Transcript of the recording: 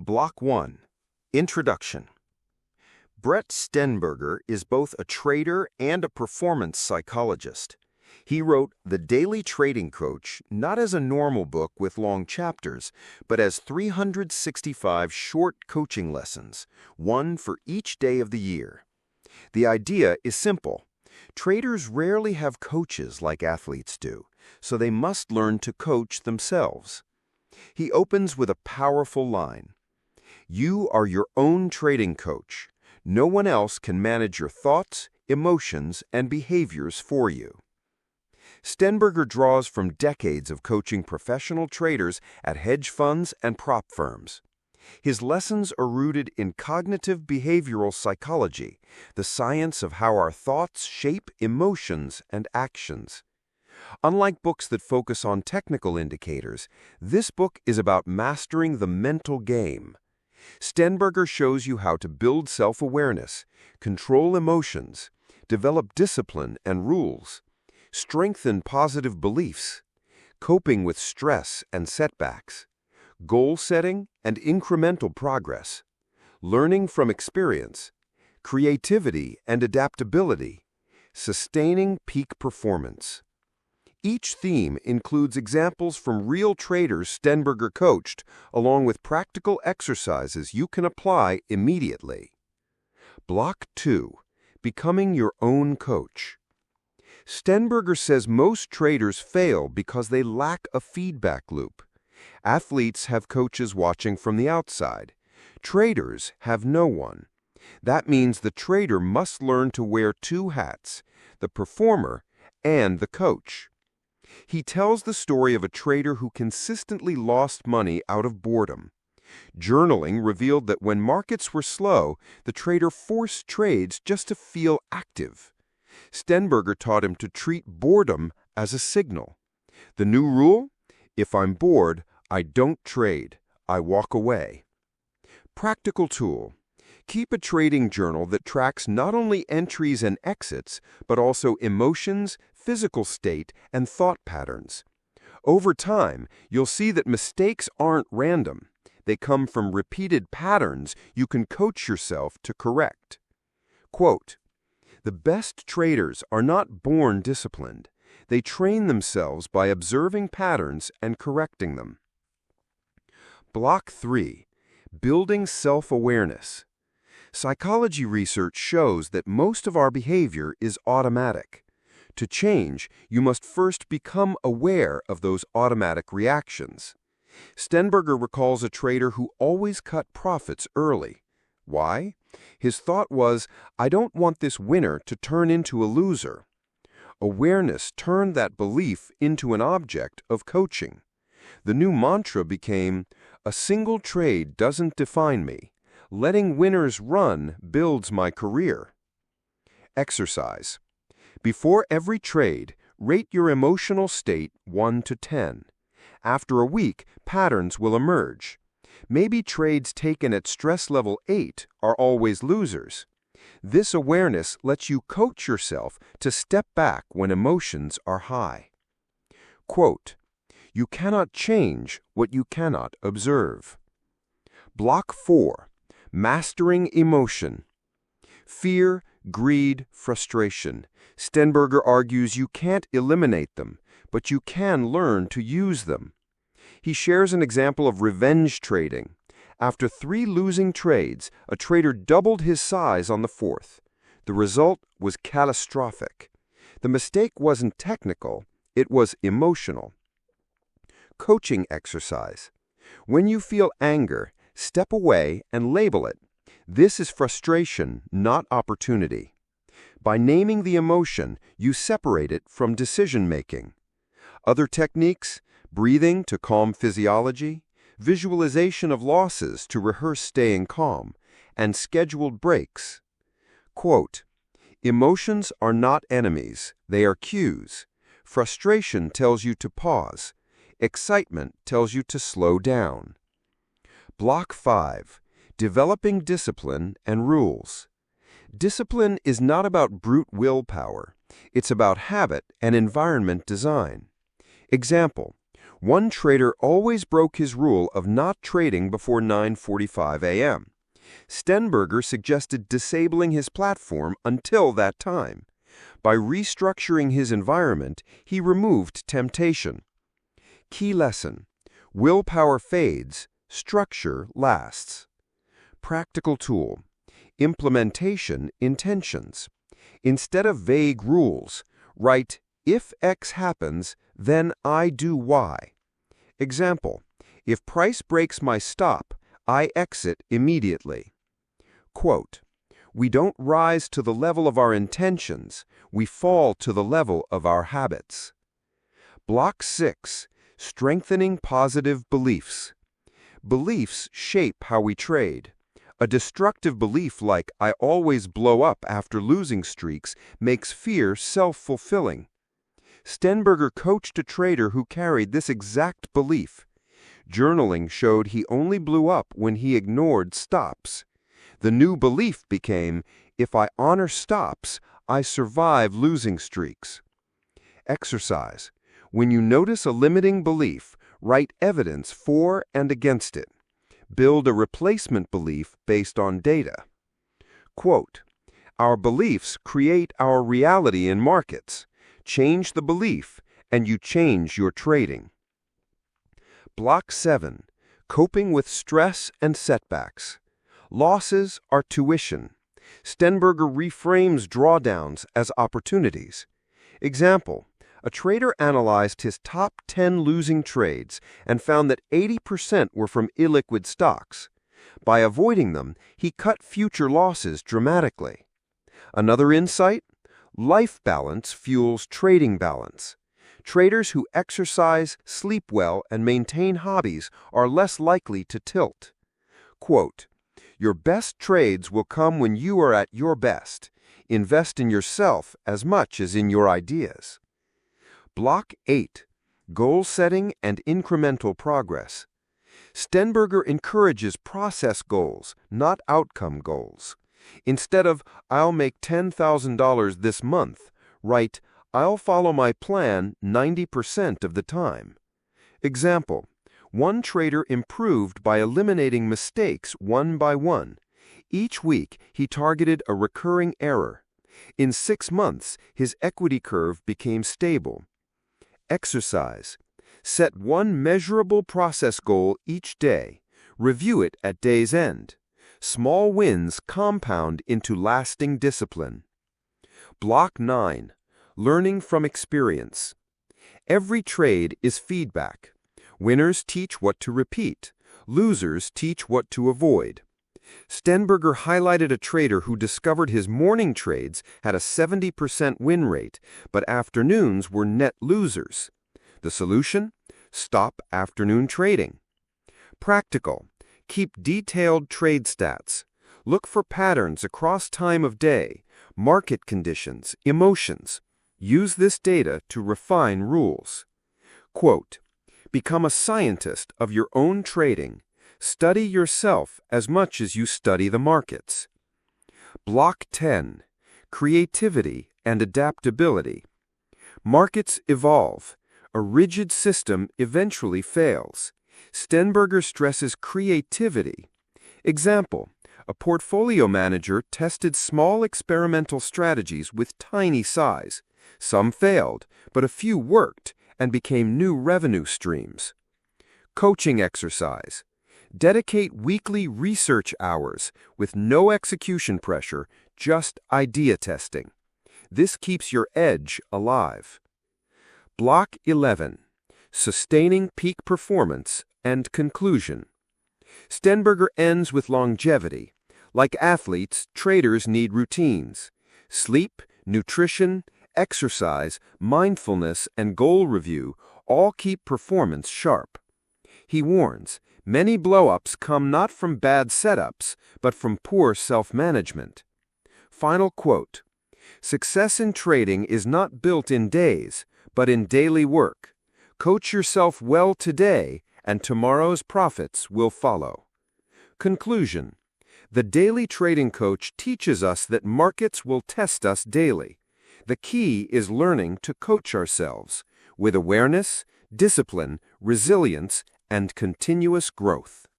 Block 1. Introduction. Brett Steenbarger is both a trader and a performance psychologist. He wrote The Daily Trading Coach not as a normal book with long chapters, but as 365 short coaching lessons, one for each day of the year. The idea is simple. Traders rarely have coaches like athletes do, so they must learn to coach themselves. He opens with a powerful line. You are your own trading coach. No one else can manage your thoughts, emotions, and behaviors for you. Steenbarger draws from decades of coaching professional traders at hedge funds and prop firms. His lessons are rooted in cognitive behavioral psychology, the science of how our thoughts shape emotions and actions. Unlike books that focus on technical indicators, this book is about mastering the mental game. Steenbarger shows you how to build self-awareness, control emotions, develop discipline and rules, strengthen positive beliefs, coping with stress and setbacks, goal setting and incremental progress, learning from experience, creativity and adaptability, sustaining peak performance. Each theme includes examples from real traders Steenbarger coached, along with practical exercises you can apply immediately. Block 2. Becoming your own coach. Steenbarger says most traders fail because they lack a feedback loop. Athletes have coaches watching from the outside. Traders have no one. That means the trader must learn to wear two hats, the performer and the coach. He tells the story of a trader who consistently lost money out of boredom. Journaling revealed that when markets were slow, the trader forced trades just to feel active. Steenbarger taught him to treat boredom as a signal. The new rule? If I'm bored, I don't trade. I walk away. Practical tool. Keep a trading journal that tracks not only entries and exits, but also emotions, physical state, and thought patterns. Over time, you'll see that mistakes aren't random. They come from repeated patterns you can coach yourself to correct. Quote, "The best traders are not born disciplined. They train themselves by observing patterns and correcting them." Block 3. Building self-awareness. Psychology research shows that most of our behavior is automatic. To change, you must first become aware of those automatic reactions. Steenbarger recalls a trader who always cut profits early. Why? His thought was, I don't want this winner to turn into a loser. Awareness turned that belief into an object of coaching. The new mantra became, a single trade doesn't define me. Letting winners run builds my career. Exercise. Before every trade, rate your emotional state 1 to 10. After a week, patterns will emerge. Maybe trades taken at stress level 8 are always losers. This awareness lets you coach yourself to step back when emotions are high. Quote, "You cannot change what you cannot observe." Block 4. Mastering emotion. Fear, greed, frustration. Steenbarger argues you can't eliminate them, but you can learn to use them. He shares an example of revenge trading. After 3 losing trades, a trader doubled his size on the 4th. The result was catastrophic. The mistake wasn't technical, it was emotional. Coaching exercise. When you feel anger, step away and label it. This is frustration, not opportunity. By naming the emotion, you separate it from decision-making. Other techniques: breathing to calm physiology, visualization of losses to rehearse staying calm, and scheduled breaks. Quote, "Emotions are not enemies, they are cues. Frustration tells you to pause. Excitement tells you to slow down." Block 5. Developing discipline and rules. Discipline is not about brute willpower. It's about habit and environment design. Example: One trader always broke his rule of not trading before 9:45 a.m. Steenbarger suggested disabling his platform until that time. By restructuring his environment, he removed temptation. Key lesson: willpower fades, structure lasts. Practical tool: implementation intentions. Instead of vague rules, write, "If X happens, then I do Y." Example: if price breaks my stop, I exit immediately. Quote, "We don't rise to the level of our intentions, we fall to the level of our habits." Block 6. Strengthening positive beliefs. Beliefs shape how we trade. A destructive belief like "I always blow up after losing streaks" makes fear self-fulfilling. Steenbarger coached a trader who carried this exact belief. Journaling showed he only blew up when he ignored stops. The new belief became, "If I honor stops, I survive losing streaks." Exercise: when you notice a limiting belief, write evidence for and against it. Build a replacement belief based on data. Quote, "Our beliefs create our reality in markets. Change the belief, and you change your trading." Block 7. Coping with stress and setbacks. Losses are tuition. Steenbarger reframes drawdowns as opportunities. Example: a trader analyzed his top 10 losing trades and found that 80% were from illiquid stocks. By avoiding them, he cut future losses dramatically. Another insight: life balance fuels trading balance. Traders who exercise, sleep well, and maintain hobbies are less likely to tilt. Quote, "Your best trades will come when you are at your best. Invest in yourself as much as in your ideas." Block 8. Goal setting and incremental progress. Steenbarger encourages process goals, not outcome goals. Instead of "I'll make $10,000 this month," write, "I'll follow my plan 90% of the time." Example: one trader improved by eliminating mistakes one by one. Each week, he targeted a recurring error. In 6 months, his equity curve became stable. Exercise: set one measurable process goal each day. Review it at day's end. Small wins compound into lasting discipline. Block 9. Learning from experience. Every trade is feedback. Winners teach what to repeat. Losers teach what to avoid. Steenbarger highlighted a trader who discovered his morning trades had a 70% win rate, but afternoons were net losers. The solution? Stop afternoon trading. Practical: keep detailed trade stats. Look for patterns across time of day, market conditions, emotions. Use this data to refine rules. Quote, "Become a scientist of your own trading. Study yourself as much as you study the markets." Block 10. Creativity and adaptability. Markets evolve. A rigid system eventually fails. Steenbarger stresses creativity. Example: a portfolio manager tested small experimental strategies with tiny size. Some failed, but a few worked and became new revenue streams. Coaching exercise: dedicate weekly research hours with no execution pressure, just idea testing. This keeps your edge alive. Block 11. Sustaining peak performance and conclusion. Steenbarger ends with longevity. Like athletes, traders need routines. Sleep, nutrition, exercise, mindfulness, and goal review all keep performance sharp. He warns, many blow-ups come not from bad setups, but from poor self-management. Final quote: "Success in trading is not built in days, but in daily work. Coach yourself well today, and tomorrow's profits will follow." Conclusion: the daily trading coach teaches us that markets will test us daily. The key is learning to coach ourselves with awareness, discipline, resilience, and continuous growth.